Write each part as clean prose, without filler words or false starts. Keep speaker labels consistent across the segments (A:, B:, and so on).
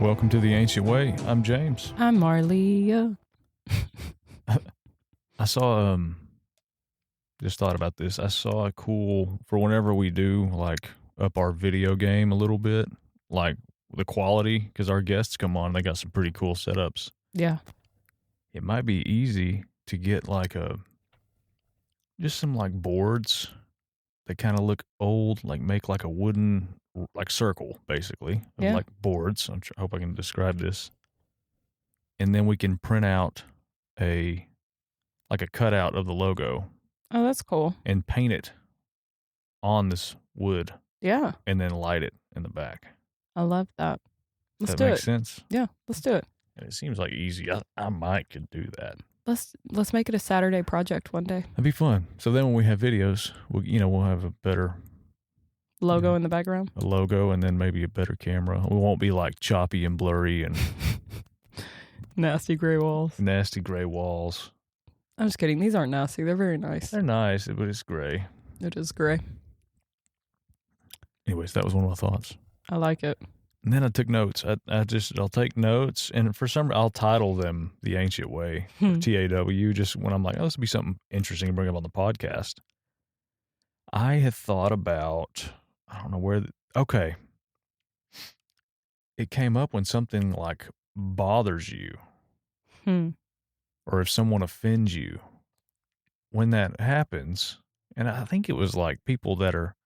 A: Welcome to the Ancient Way. I'm James.
B: I'm Marley.
A: I saw, just thought about this. I saw a cool, for whenever we do, like, up our video game a little bit, like, the quality, because our guests come on, they got some pretty cool setups.
B: Yeah.
A: It might be easy to get, like, just some, like, boards that kind of look old, like, make, like, a wooden, like, circle, basically, of,
B: Yeah.
A: like, boards. I hope I can describe this. And then we can print out a cutout of the logo
B: Oh, that's cool.
A: and paint it on this wood
B: Yeah.
A: and then light it in the back.
B: I love that. Let's
A: That
B: do
A: makes
B: it.
A: sense.
B: Yeah, let's do it.
A: And it seems like easy. I might could do that.
B: Let's make it a Saturday project one day.
A: That'd be fun. So then when we have videos, we'll have a better
B: Logo in the background.
A: a logo and then maybe a better camera. We won't be like choppy and blurry and
B: Nasty gray walls.
A: nasty gray walls.
B: I'm just kidding. These aren't nasty. They're very nice.
A: They're nice, but it's gray.
B: It is gray.
A: Anyways, that was one of my thoughts.
B: I like it.
A: And then I took notes. I'll take notes, and for some, I'll title them "The Ancient Way" or TAW. Just when I'm like, oh, this would be something interesting to bring up on the podcast. I had thought about, I don't know where. Okay, it came up when something like bothers you, or if someone offends you. When that happens, and I think it was like people that are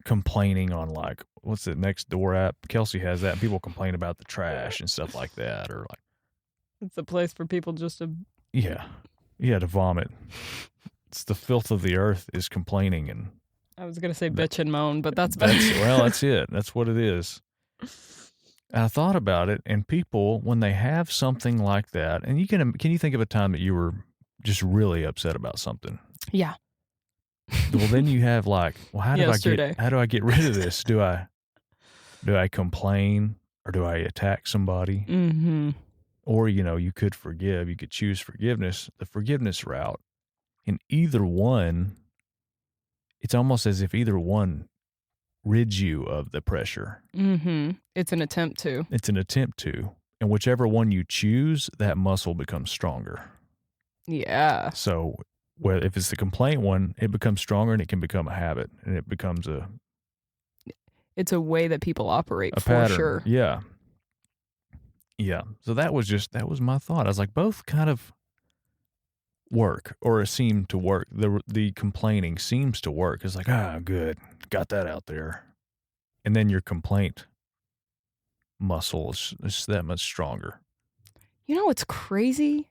A: complaining on like what's the next door app. Kelsey has that. People complain about the trash and stuff like that, or like
B: It's a place for people just to.
A: yeah to vomit. It's the filth of the earth is complaining, and
B: I was gonna say bitch and moan, but that's better.
A: that's it. That's what it is. I thought about it, and people when they have something like that, and can you think of a time that you were just really upset about something?
B: Yeah.
A: Well, then you have like, well, how do I get rid of this? Do I complain or do I attack somebody?
B: Mm-hmm.
A: Or, you could forgive. You could choose forgiveness, the forgiveness route. In either one, it's almost as if either one rids you of the pressure.
B: Mm-hmm. It's an attempt to.
A: And whichever one you choose, that muscle becomes stronger.
B: Yeah.
A: So if it's the complaint one, it becomes stronger and it can become a habit, and it becomes
B: It's a way that people operate
A: a
B: for
A: pattern.
B: sure.
A: Yeah. Yeah. So that was my thought. I was like, both kind of work, or it seemed to work. The complaining seems to work. It's like, good. Got that out there. And then your complaint muscle is that much stronger.
B: You know what's crazy?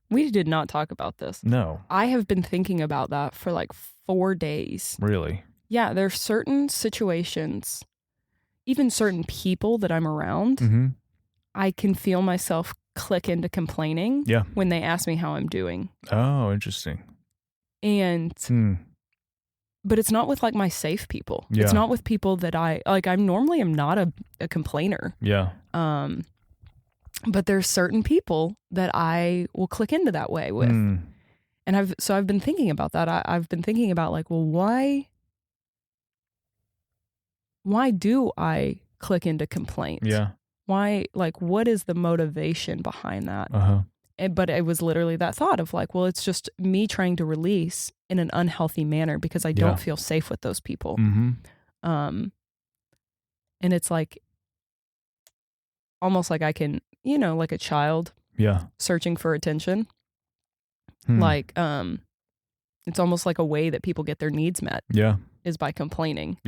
B: We did not talk about this.
A: No.
B: I have been thinking about that for like 4 days.
A: Really?
B: Yeah, there's certain situations, even certain people that I'm around,
A: Mm-hmm.
B: I can feel myself click into complaining when they ask me how I'm doing.
A: Oh, interesting.
B: And, but it's not with like my safe people.
A: Yeah.
B: It's not with people that I normally am not a complainer.
A: Yeah.
B: But there's certain people that I will click into that way with. And I've been thinking about that. I've been thinking about like, well, why do I click into complaint?
A: Yeah.
B: Why, like, what is the motivation behind that?
A: Uh-huh.
B: But it was literally that thought of like, well, it's just me trying to release in an unhealthy manner because I don't feel safe with those people.
A: Mm-hmm.
B: And it's like, almost like I can, like a child searching for attention. Like, it's almost like a way that people get their needs met is by complaining,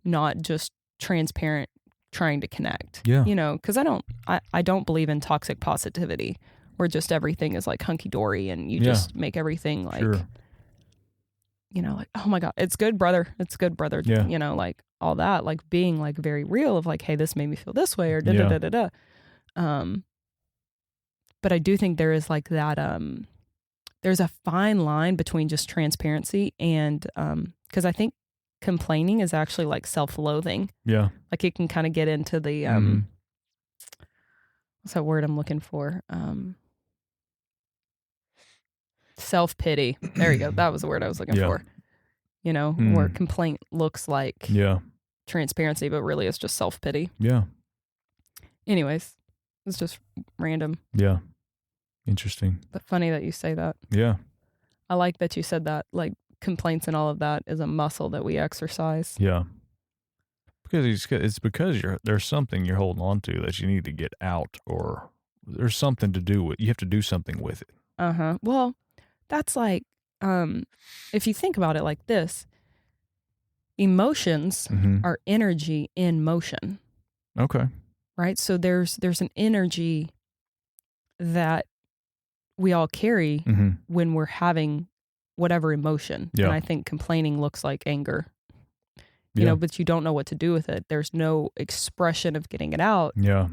B: not just transparent trying to connect, because I don't believe in toxic positivity where just everything is like hunky-dory and you just make everything like, like, oh my God, it's good, brother. Like all that, like being like very real of like, hey, this made me feel this way or da-da-da-da-da. But I do think there is like that, there's a fine line between just transparency and, because I think complaining is actually like self-loathing. Yeah. Like it can kind of get into the, what's that word I'm looking for? Self-pity. There you go. That was the word I was looking for. Where complaint looks like transparency, but really it's just self-pity.
A: Yeah.
B: Anyways, it's just random.
A: Yeah. Interesting.
B: But funny that you say that.
A: Yeah.
B: I like that you said that, like complaints and all of that is a muscle that we exercise.
A: Yeah. Because it's because there's something you're holding on to that you need to get out, or there's something to do with, you have to do something with it.
B: Well, that's like, if you think about it like this, emotions are energy in motion.
A: Okay.
B: Right? So there's an energy that we all carry when we're having whatever emotion.
A: Yeah.
B: And I think complaining looks like anger. You know, but you don't know what to do with it. There's no expression of getting it out.
A: Yeah.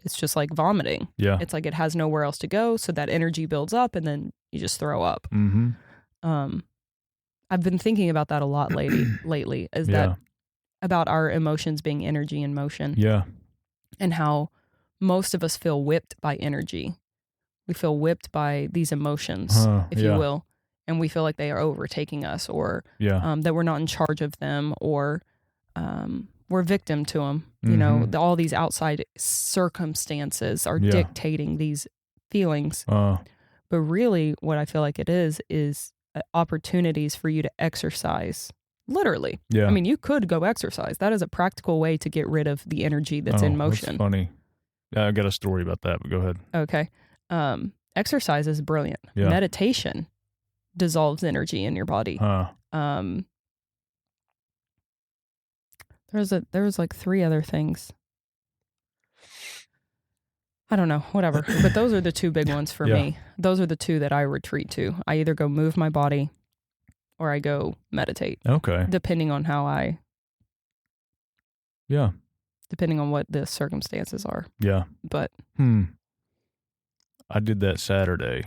B: It's just like vomiting.
A: Yeah.
B: It's like it has nowhere else to go. So that energy builds up and then you just throw up. I've been thinking about that a lot lately, is that about our emotions being energy in motion.
A: Yeah.
B: And how most of us feel whipped by energy. We feel whipped by these emotions, if you will. And we feel like they are overtaking us, or that we're not in charge of them, or we're victim to them. You know, all these outside circumstances are dictating these feelings. But really what I feel like it is opportunities for you to exercise. Literally. Yeah. I mean, you could go exercise. That is a practical way to get rid of the energy that's in motion.
A: That's funny. I got a story about that, but go ahead.
B: Okay. Exercise is brilliant. Yeah. Meditation dissolves energy in your body. There's like 3 other things. I don't know, whatever. But those are the 2 big ones for me. Those are the 2 that I retreat to. I either go move my body or I go meditate.
A: Okay.
B: Depending on depending on what the circumstances are.
A: Yeah.
B: But
A: I did that Saturday.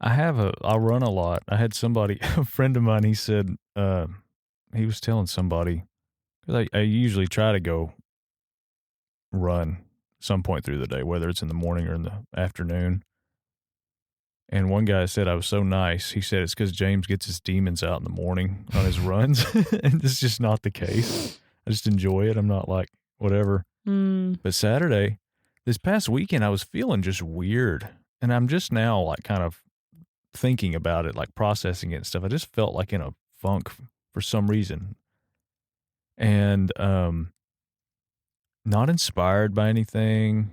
A: I run a lot. I had somebody, a friend of mine, he said, he was telling somebody, because I usually try to go run some point through the day, whether it's in the morning or in the afternoon. And one guy said I was so nice. He said it's because James gets his demons out in the morning on his runs. And it's just not the case. I just enjoy it. I'm not like, whatever. But Saturday, this past weekend, I was feeling just weird. And I'm just now like kind of thinking about it, like processing it and stuff. I just felt like in a funk for some reason. And not inspired by anything.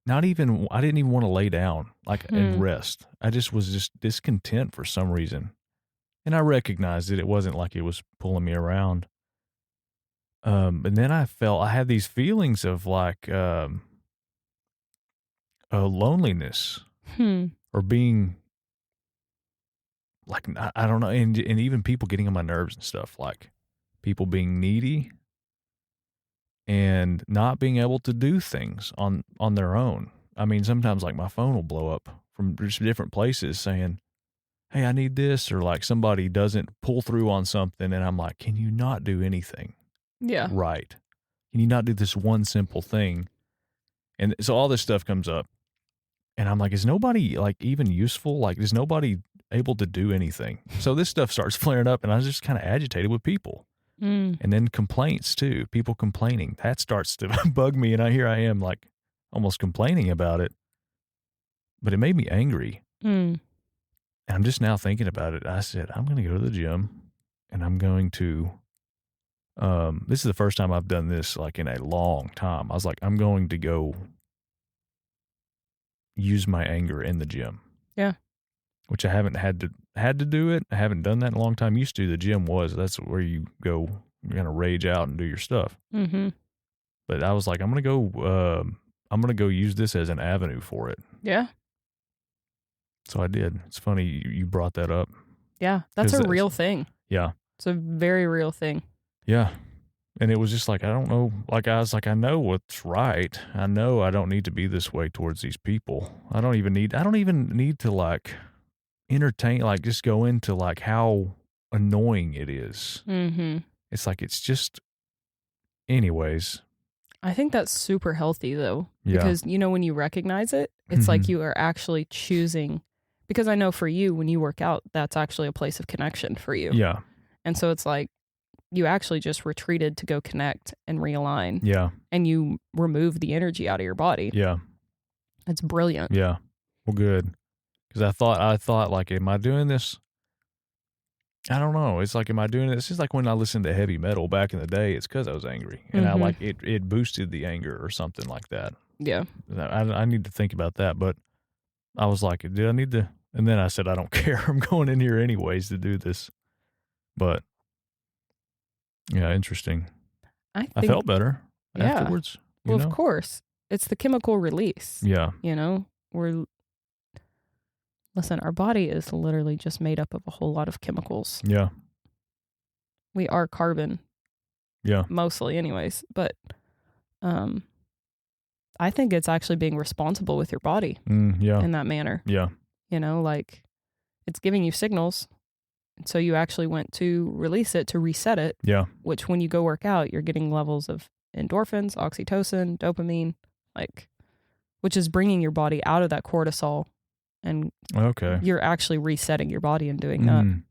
A: I didn't even want to lay down and rest. I was just discontent for some reason. And I recognized it wasn't like it was pulling me around. And then I had these feelings of like loneliness or being like, I don't know. And even people getting on my nerves and stuff, like people being needy and not being able to do things on their own. I mean, sometimes like my phone will blow up from just different places saying, hey, I need this, or like somebody doesn't pull through on something. And I'm like, can you not do anything?
B: Yeah.
A: Right. Can you not do this one simple thing? And so all this stuff comes up and I'm like, is nobody like even useful? Like, is nobody able to do anything? So this stuff starts flaring up and I was just kind of agitated with people. And then complaints too, people complaining, that starts to bug me. And here I am like almost complaining about it, but it made me angry. And I'm just now thinking about it. I said, I'm going to go to the gym and I'm going to, this is the first time I've done this like in a long time. I was like, I'm going to go use my anger in the gym. Yeah. Which I haven't had to do it. I haven't done that in a long time. Used to, the gym that's where you go, you're going to rage out and do your stuff. But I was like, I'm going to go use this as an avenue for it. Yeah. So I did. It's funny you brought that up.
B: Yeah. That's a real thing.
A: Yeah.
B: It's a very real thing.
A: Yeah. And it was just like, I don't know, like I was like, I know what's right. I know I don't need to be this way towards these people. I don't even need to like entertain, like just go into like how annoying it is. It's like, it's just, anyways.
B: I think that's super healthy though, because you know, when you recognize it, it's like you are actually choosing, because I know for you, when you work out, that's actually a place of connection for you. Yeah. And so it's like, you actually just retreated to go connect and realign.
A: Yeah.
B: And you remove the energy out of your body.
A: Yeah.
B: It's brilliant.
A: Yeah. Well, good. Because I thought like, am I doing this? I don't know. It's like, am I doing this? It's just like when I listened to heavy metal back in the day, it's because I was angry. And I like it boosted the anger or something like that.
B: Yeah.
A: I need to think about that. But I was like, did I need to? And then I said, I don't care. I'm going in here anyways to do this. But yeah, interesting. I felt better afterwards.
B: Well, of course. It's the chemical release.
A: Yeah.
B: Listen, our body is literally just made up of a whole lot of chemicals.
A: Yeah.
B: We are carbon.
A: Yeah.
B: Mostly anyways. But I think it's actually being responsible with your body in that manner.
A: Yeah.
B: Like it's giving you signals. So you actually went to release it, to reset it.
A: Yeah.
B: Which when you go work out, you're getting levels of endorphins, oxytocin, dopamine, which is bringing your body out of that cortisol. And you're actually resetting your body and doing that.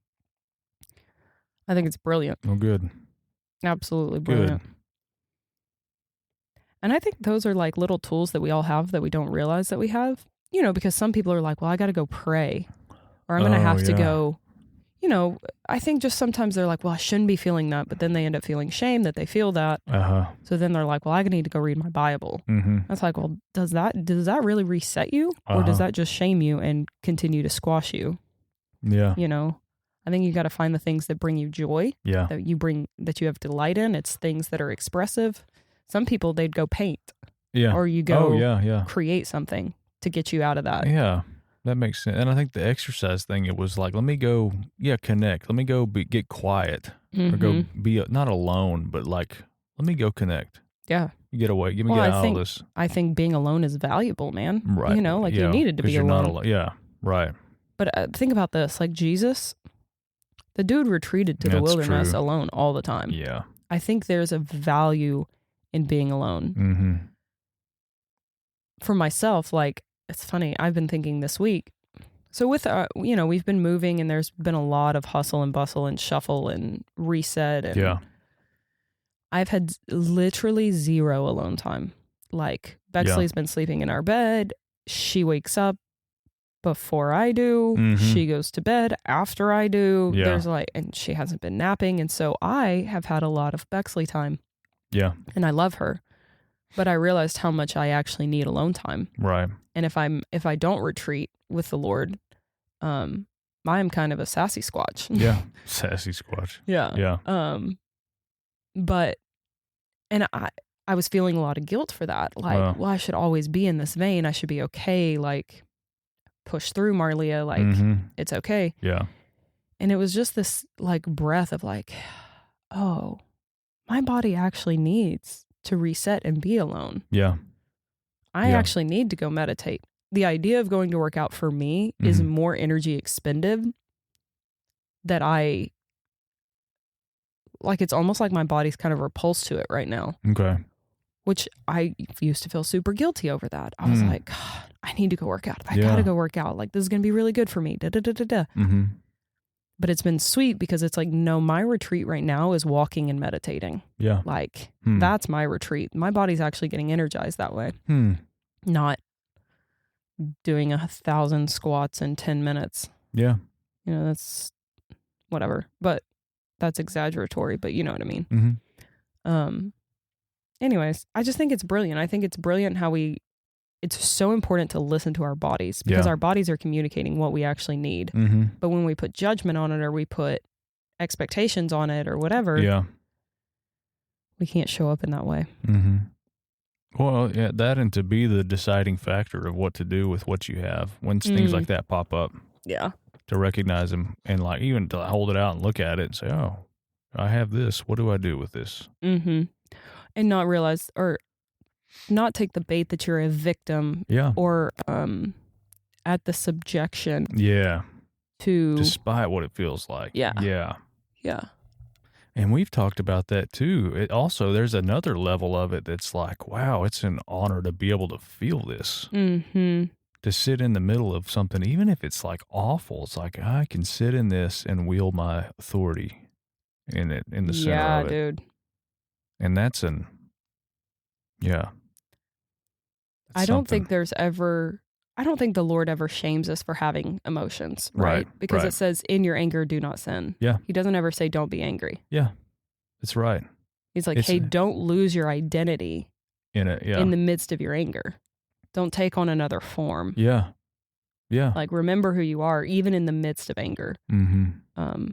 B: I think it's brilliant.
A: Oh, good.
B: Absolutely brilliant. Good. And I think those are like little tools that we all have that we don't realize that we have, because some people are like, well, I got to go pray, or I'm going to have to go, I think just sometimes they're like, well, I shouldn't be feeling that. But then they end up feeling shame that they feel that. So then they're like, well, I need to go read my Bible. That's like, well, does that really reset you? Or does that just shame you and continue to squash you?
A: Yeah.
B: I think you got to find the things that bring you joy.
A: Yeah.
B: That you have delight in. It's things that are expressive. Some people, they'd go paint.
A: Yeah.
B: Or you go create something to get you out of that.
A: Yeah. That makes sense. And I think the exercise thing, it was like, let me go, connect. Let me go get quiet or go be not alone, but like, let me go connect.
B: Yeah.
A: Get away. Get out of this.
B: I think being alone is valuable, man.
A: Right.
B: You needed to be alone.
A: Not alone. Yeah. Right.
B: But think about this, like Jesus, the dude retreated to the wilderness alone all the time.
A: Yeah.
B: I think there's a value in being alone. For myself, like, it's funny, I've been thinking this week. So with, we've been moving and there's been a lot of hustle and bustle and shuffle and reset. And I've had literally zero alone time. Like, Bexley's been sleeping in our bed. She wakes up before I do. She goes to bed after I do. There's and she hasn't been napping. And so I have had a lot of Bexley time.
A: Yeah.
B: And I love her. But I realized how much I actually need alone time.
A: Right.
B: And if I don't retreat with the Lord, I am kind of a sassy squatch.
A: Yeah. Sassy squatch.
B: Yeah.
A: Yeah.
B: But I was feeling a lot of guilt for that. Like, well, I should always be in this vein. I should be okay. Like, push through, Marlia. Like, it's okay.
A: Yeah.
B: And it was just this like breath of like, oh, my body actually needs to reset and be alone.
A: Yeah.
B: I actually need to go meditate. The idea of going to work out for me is more energy expended that it's almost like my body's kind of repulsed to it right now.
A: Okay.
B: Which I used to feel super guilty over that. I was like, God, I need to go work out. I gotta go work out. Like, this is going to be really good for me. But it's been sweet because it's like, no, my retreat right now is walking and meditating.
A: Yeah.
B: Like, that's my retreat. My body's actually getting energized that way. Not doing 1,000 squats in 10 minutes.
A: Yeah.
B: That's whatever. But that's exaggeratory, but you know what I mean. Anyways, I just think it's brilliant. I think it's brilliant how it's so important to listen to our bodies because our bodies are communicating what we actually need. But when we put judgment on it or we put expectations on it or whatever, we can't show up in that way.
A: Well, yeah, that and to be the deciding factor of what to do with what you have when things like that pop up.
B: Yeah.
A: To recognize them and like even to hold it out and look at it and say, oh, I have this. What do I do with this?
B: And not realize or not take the bait that you're a victim or at the subjection.
A: Yeah.
B: To
A: despite what it feels like.
B: Yeah.
A: Yeah.
B: Yeah.
A: And we've talked about that too. It also, there's another level of it that's like, wow, it's an honor to be able to feel this. To sit in the middle of something, even if it's like awful, it's like, I can sit in this and wield my authority in the center of it.
B: Yeah, dude.
A: And that's
B: I don't think the Lord ever shames us for having emotions, right? Because it says, in your anger, do not sin.
A: Yeah.
B: He doesn't ever say, don't be angry.
A: Yeah. That's right.
B: He's like, hey, don't lose your identity
A: in it. Yeah.
B: In the midst of your anger. Don't take on another form.
A: Yeah. Yeah.
B: Like, remember who you are, even in the midst of anger.
A: Mm-hmm.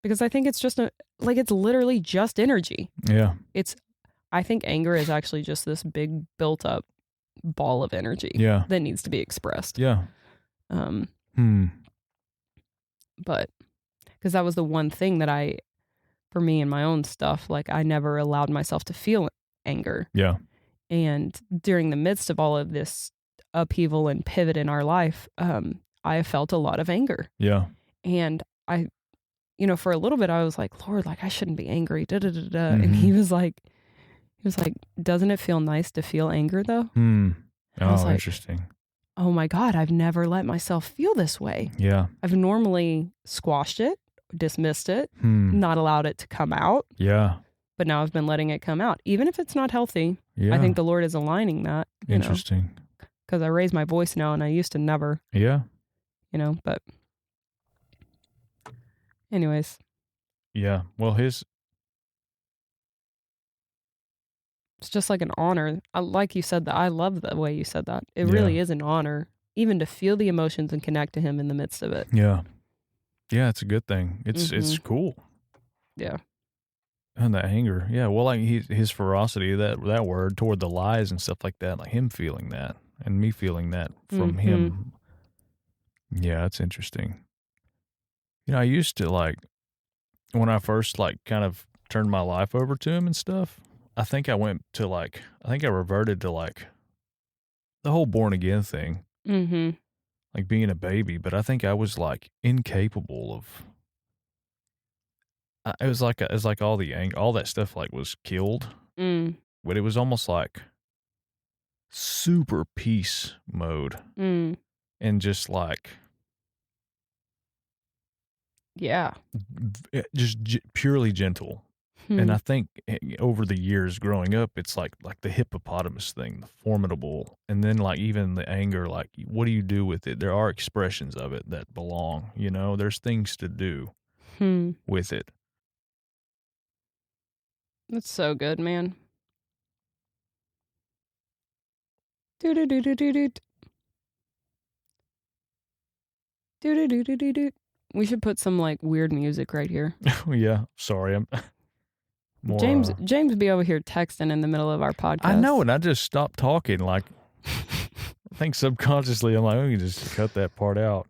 B: Because I think it's just it's literally just energy.
A: Yeah.
B: I think anger is actually just this big built up ball of energy that needs to be expressed.
A: Yeah.
B: But because that was the one thing that for me in my own stuff, like I never allowed myself to feel anger.
A: Yeah.
B: And during the midst of all of this upheaval and pivot in our life, I felt a lot of anger.
A: Yeah.
B: And for a little bit I was like, Lord, like I shouldn't be angry. And he was like, doesn't it feel nice to feel anger though?
A: Oh, like, interesting.
B: Oh my God, I've never let myself feel this way.
A: Yeah.
B: I've normally squashed it, dismissed it, not allowed it to come out.
A: Yeah.
B: But now I've been letting it come out, even if it's not healthy. Yeah. I think the Lord is aligning that.
A: Interesting.
B: Because I raise my voice now and I used to never.
A: Yeah.
B: But anyways.
A: Yeah. Well, it's
B: just like an honor. Like you said that. I love the way you said that. It really is an honor, even to feel the emotions and connect to him in the midst of it.
A: Yeah. Yeah, it's a good thing. It's cool.
B: Yeah.
A: And the anger. Yeah. Well, like his ferocity, that word toward the lies and stuff like that, like him feeling that and me feeling that from him. Yeah, it's interesting. I used to when I first kind of turned my life over to him and stuff, I think I reverted to the whole born again thing.
B: Mm-hmm.
A: Like being a baby, but I think I was incapable of. It was like all that stuff was killed, but it was almost like super peace mode, and just just purely gentle. And I think over the years growing up, it's like the hippopotamus thing, the formidable, and then even the anger, what do you do with it? There are expressions of it that belong, there's things to do with it.
B: That's so good, man. We should put some weird music right here.
A: Yeah, sorry, I'm more,
B: James be over here texting in the middle of our podcast.
A: I know, and I just stopped talking. I think subconsciously I'm we can just cut that part out.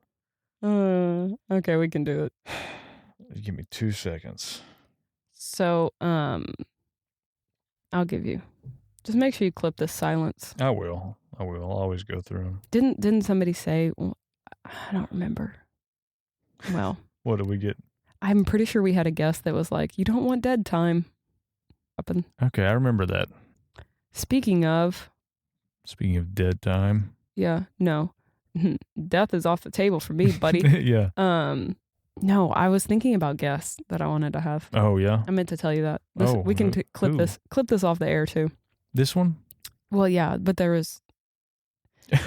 B: Okay, we can do it.
A: Give me 2 seconds.
B: So, I'll give you. Just make sure you clip this silence.
A: I will. I'll always go through them.
B: Didn't somebody say? Well, I don't remember. Well,
A: what did we get?
B: I'm pretty sure we had a guest that was like, "You don't want dead time."
A: Okay, I remember that.
B: Speaking of
A: dead time.
B: Yeah, no. Death is off the table for me, buddy.
A: Yeah.
B: No, I was thinking about guests that I wanted to have.
A: Oh, yeah?
B: I meant to tell you that. We can clip this off the air too.
A: This one?
B: Well, yeah, but there was...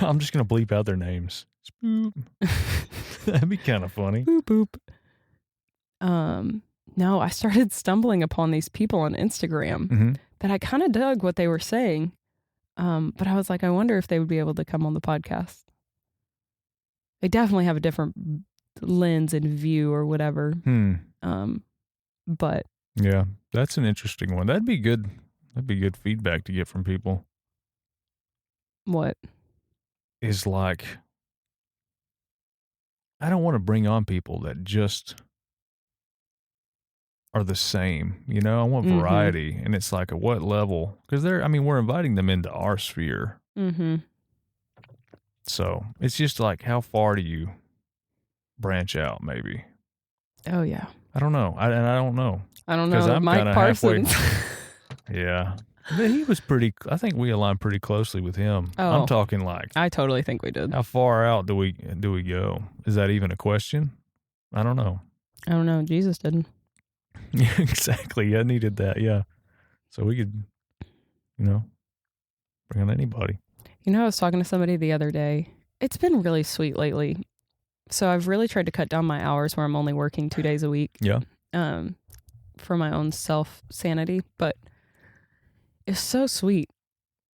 A: I'm just going to bleep out their names. Spoop. That'd be kind of funny.
B: Boop, boop. No, I started stumbling upon these people on Instagram that I kind of dug what they were saying. But I was like, I wonder if they would be able to come on the podcast. They definitely have a different lens and view or whatever. But
A: yeah, that's an interesting one. That'd be good. That'd be good feedback to get from people.
B: What?
A: Is I don't want to bring on people that just are the same. I want variety. And it's at what level? Because we're inviting them into our sphere. So it's just how far do you branch out, maybe?
B: Oh, yeah.
A: I don't know. I don't know.
B: I don't know. I'm Mike Parsons.
A: Yeah. But he was I think we aligned pretty closely with him. Oh, I'm talking
B: I totally think we did.
A: How far out do we go? Is that even a question? I don't know.
B: I don't know. Jesus didn't.
A: Yeah, exactly. I needed that. Yeah. So we could, bring on anybody.
B: I was talking to somebody the other day. It's been really sweet lately. So I've really tried to cut down my hours where I'm only working 2 days a week.
A: Yeah.
B: For my own self-sanity. But it's so sweet.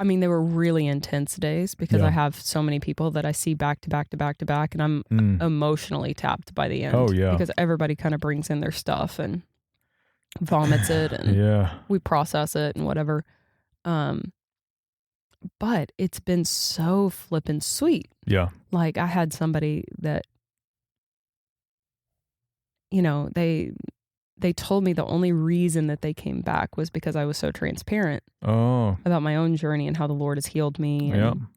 B: I mean, they were really intense days because I have so many people that I see back to back to back to back, and I'm emotionally tapped by the end.
A: Oh, yeah.
B: Because everybody kind of brings in their stuff and vomits it, and we process it and whatever. But it's been so flippin' sweet.
A: Yeah.
B: Like I had somebody that, they told me the only reason that they came back was because I was so transparent about my own journey and how the Lord has healed me and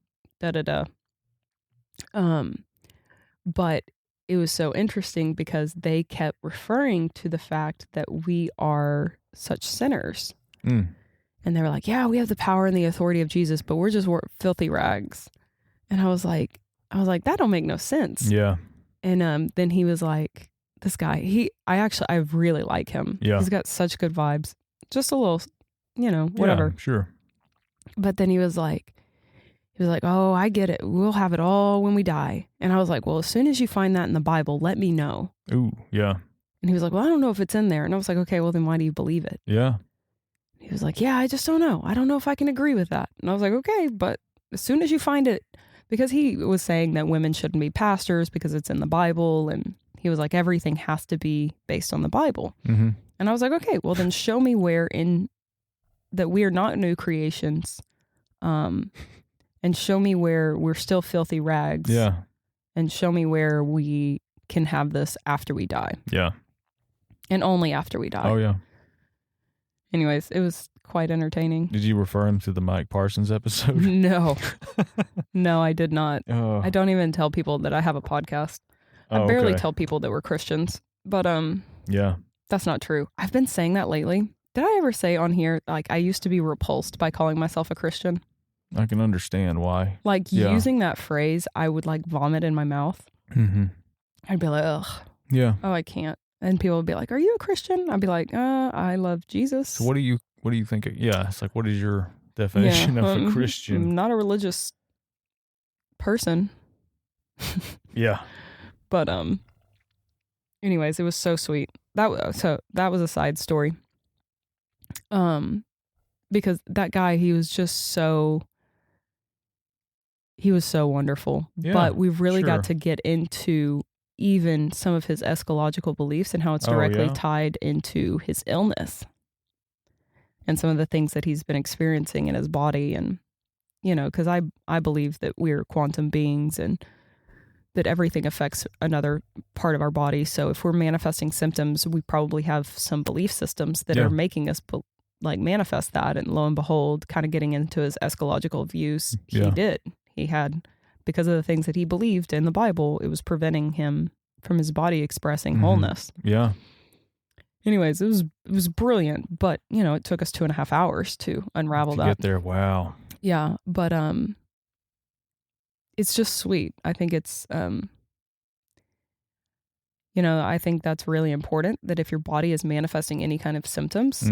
B: but it was so interesting because they kept referring to the fact that we are such sinners. And they were like, yeah, we have the power and the authority of Jesus, but we're just filthy rags. And I was like, that don't make no sense.
A: Yeah.
B: And then he was like, this guy, I really like him.
A: Yeah.
B: He's got such good vibes. Just a little, whatever.
A: Yeah, sure.
B: But then he was like, oh, I get it. We'll have it all when we die. And I was like, well, as soon as you find that in the Bible, let me know.
A: Ooh, yeah.
B: And he was like, well, I don't know if it's in there. And I was like, okay, well, then why do you believe it?
A: Yeah.
B: He was like, yeah, I just don't know. I don't know if I can agree with that. And I was like, okay, but as soon as you find it, because he was saying that women shouldn't be pastors because it's in the Bible, and he was like, everything has to be based on the Bible.
A: Mm-hmm.
B: And I was like, okay, well then show me where in that we are not new creations, and show me where we're still filthy rags.
A: Yeah.
B: And show me where we can have this after we die.
A: Yeah.
B: And only after we die.
A: Oh, yeah.
B: Anyways, it was quite entertaining.
A: Did you refer him to the Mike Parsons episode?
B: No. No, I did not. I don't even tell people that I have a podcast. I barely tell people that we're Christians, but
A: yeah,
B: that's not true. I've been saying that lately. Did I ever say on here, like, I used to be repulsed by calling myself a Christian?
A: I can understand why.
B: Like, using that phrase, I would, like, vomit in my mouth.
A: Mm-hmm.
B: I'd be like, ugh.
A: Yeah.
B: Oh, I can't. And people would be like, are you a Christian? I'd be like, I love Jesus.
A: So what do you think? Yeah, it's like, what is your definition of a Christian?
B: I'm not a religious person.
A: Yeah.
B: But anyways, it was so sweet. That was a side story. Because that guy, he was so wonderful. Yeah, but we've really got to get into even some of his eschatological beliefs and how it's directly tied into his illness and some of the things that he's been experiencing in his body. And, because I believe that we're quantum beings and that everything affects another part of our body. So if we're manifesting symptoms, we probably have some belief systems that are making us manifest that. And lo and behold, kind of getting into his eschatological views, he had, because of the things that he believed in the Bible, it was preventing him from his body expressing wholeness.
A: Yeah.
B: Anyways, it was brilliant, but it took us 2.5 hours to unravel that.
A: Get there. Wow.
B: Yeah. But, it's just sweet. I think it's, I think that's really important, that if your body is manifesting any kind of symptoms,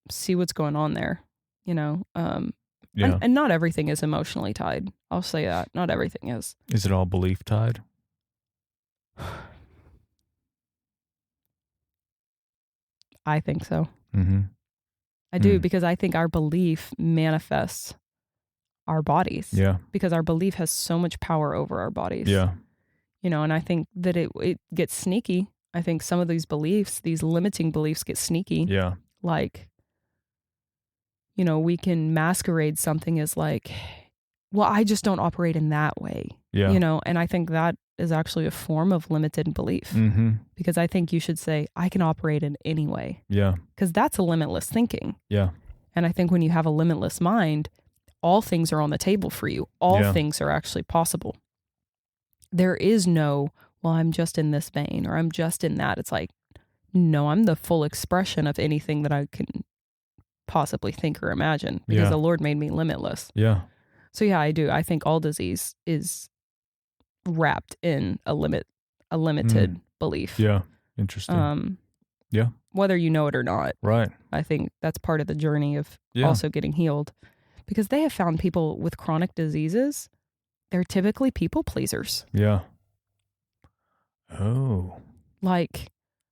B: see what's going on there, and not everything is emotionally tied. I'll say that. Not everything is.
A: Is it all belief tied?
B: I think so. Mm-hmm. I do, because I think our belief manifests our bodies.
A: Yeah.
B: Because our belief has so much power over our bodies.
A: Yeah.
B: And I think that it gets sneaky. I think some of these beliefs, these limiting beliefs, get sneaky.
A: Yeah.
B: Like, we can masquerade something as like, well, I just don't operate in that way.
A: Yeah.
B: And I think that is actually a form of limited belief.
A: Mm-hmm.
B: Because I think you should say, I can operate in any way.
A: Yeah.
B: Because that's a limitless thinking.
A: Yeah.
B: And I think when you have a limitless mind, all things are on the table for you. All things are actually possible. There is no, well, I'm just in this vein or I'm just in that. It's like, no, I'm the full expression of anything that I can possibly think or imagine, because the Lord made me limitless.
A: Yeah.
B: So yeah, I do. I think all disease is wrapped in a limited belief.
A: Yeah. Interesting. Yeah.
B: Whether you know it or not.
A: Right.
B: I think that's part of the journey of also getting healed. Because they have found people with chronic diseases, they're typically people pleasers.
A: Yeah. Oh.
B: Like,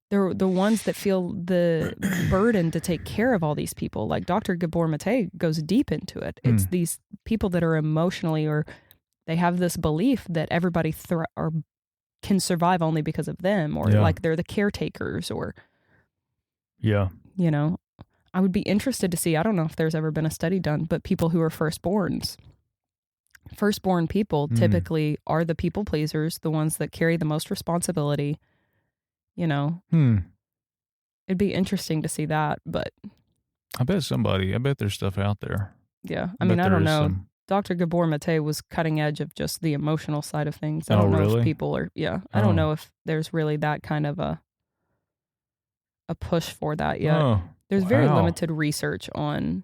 B: they're the ones that feel the burden to take care of all these people. Like Dr. Gabor Mate goes deep into it. It's these people that are emotionally, or they have this belief that everybody can survive only because of them, or like they're the caretakers, or I would be interested to see, I don't know if there's ever been a study done, but people who are firstborn people typically are the people pleasers, the ones that carry the most responsibility, It'd be interesting to see that, but
A: I bet there's stuff out there.
B: Yeah. I mean, I don't know. Dr. Gabor Mate was cutting edge of just the emotional side of things. I don't know if people are, I don't know if there's really that kind of a push for that yet.
A: Oh,
B: there's very limited research on.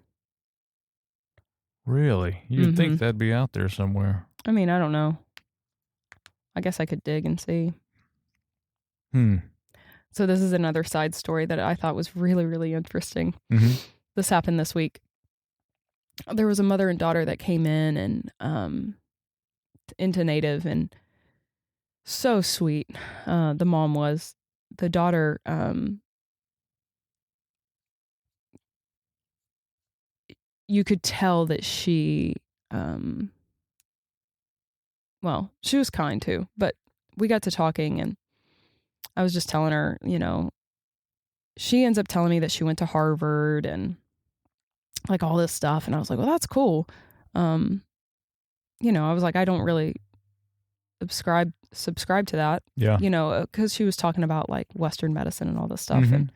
A: Really? You'd think that'd be out there somewhere.
B: I mean, I don't know. I guess I could dig and see. So this is another side story that I thought was really, really interesting. This happened this week. There was a mother and daughter that came in and into Native, and so sweet. The mom was. The daughter, you could tell that she was kind too, but we got to talking, and I was just telling her, she ends up telling me that she went to Harvard and like all this stuff. And I was like, well, that's cool. I was like, I don't really subscribe to that.
A: Yeah.
B: Because she was talking about like Western medicine and all this stuff. And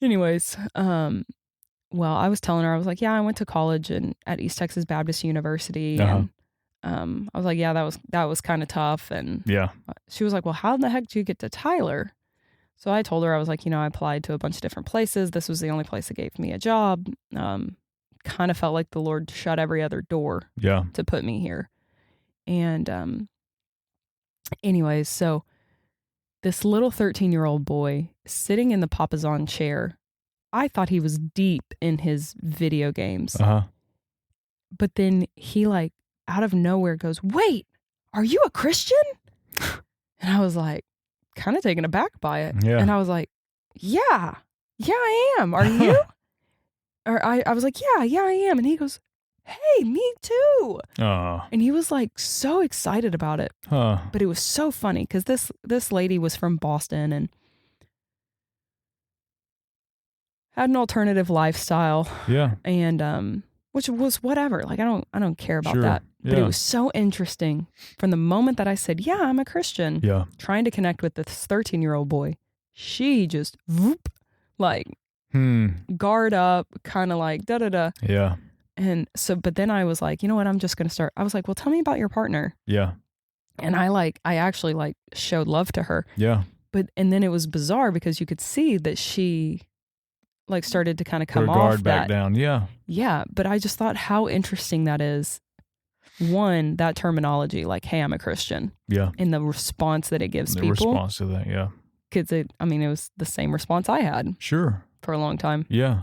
B: anyways, well, I was telling her, I was like, yeah, I went to college at East Texas Baptist University. And I was like, yeah, that was kind of tough. And she was like, well, how the heck did you get to Tyler? So I told her, I was like, I applied to a bunch of different places. This was the only place that gave me a job. Kind of felt like the Lord shut every other door to put me here. And anyways, so this little 13-year-old boy sitting in the Papazon chair, I thought he was deep in his video games. But then he like out of nowhere goes, wait, are you a Christian? And I was like, kind of taken aback by it.
A: Yeah.
B: And I was like, yeah, I am. Are you? Or I was like, yeah, I am. And he goes, hey, me too. And he was like so excited about it. But it was so funny because this lady was from Boston and had an alternative lifestyle.
A: Yeah.
B: And which was whatever. Like I don't care about that. But it was so interesting from the moment that I said, yeah, I'm a Christian.
A: Yeah. Trying
B: to connect with this 13-year-old boy. She just like guard up, kind of like da-da-da.
A: Yeah.
B: And so, but then I was like, you know what? I'm just going to start. I was like, well, tell me about your partner.
A: Yeah.
B: And I actually like showed love to her.
A: Yeah.
B: And then it was bizarre because you could see that she like started to kind of come off
A: guard back down. Yeah.
B: Yeah. But I just thought how interesting that is. One, that terminology, like, hey, I'm a Christian.
A: Yeah.
B: And the response that it gives people.
A: The response to that. Yeah.
B: Because it was the same response I had.
A: Sure.
B: For a long time.
A: Yeah.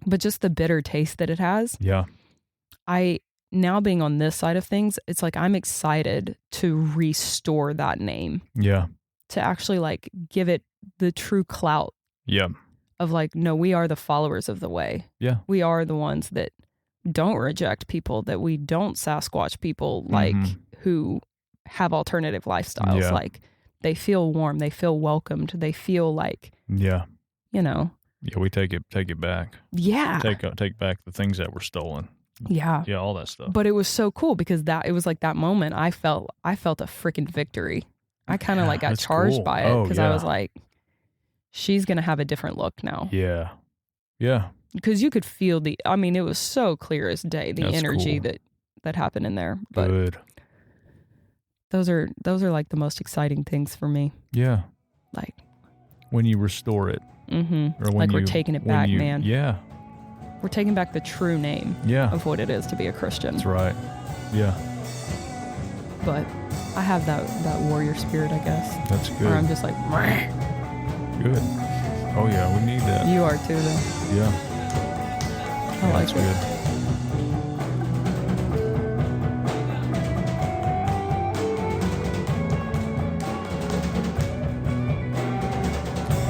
B: But just the bitter taste that it has.
A: Yeah.
B: Now being on this side of things, it's like I'm excited to restore that name.
A: Yeah.
B: To actually like give it the true clout.
A: Yeah.
B: Of like, no, we are the followers of the way.
A: Yeah.
B: We are the ones that don't reject people, that we don't Sasquatch people like who have alternative lifestyles.
A: Yeah.
B: Like they feel warm, they feel welcomed, they feel like,
A: Yeah, we take it back.
B: Yeah.
A: Take back the things that were stolen.
B: Yeah.
A: Yeah, all that stuff.
B: But it was so cool because it was like that moment I felt a freaking victory. I kind of like got charged by it because I was like, she's going to have a different look now.
A: Yeah. Yeah.
B: Because you could feel it was so clear as day, the energy that happened in there. But
A: good.
B: Those are like the most exciting things for me.
A: Yeah.
B: Like
A: when you restore it.
B: Mm-hmm. Or when we're taking it back, man.
A: Yeah.
B: We're taking back the true name of what it is to be a Christian.
A: That's right. Yeah.
B: But I have that warrior spirit, I guess.
A: That's good.
B: Where I'm just like,
A: Good. Oh yeah, we need that.
B: You are too, though.
A: Yeah.
B: I like it.
A: Good.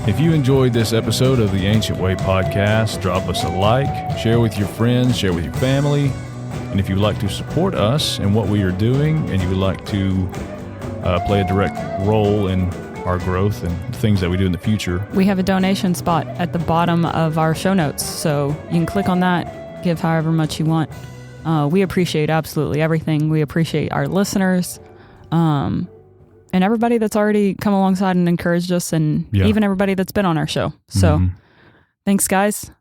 A: If you enjoyed this episode of the Ancient Way podcast, drop us a like, share with your friends, share with your family. And if you'd like to support us and what we are doing, and you would like to play a direct role in our growth and things that we do in the future,
B: we have a donation spot at the bottom of our show notes. So you can click on that, give however much you want. We appreciate absolutely everything. We appreciate our listeners. And everybody that's already come alongside and encouraged us, and even everybody that's been on our show. So thanks, guys.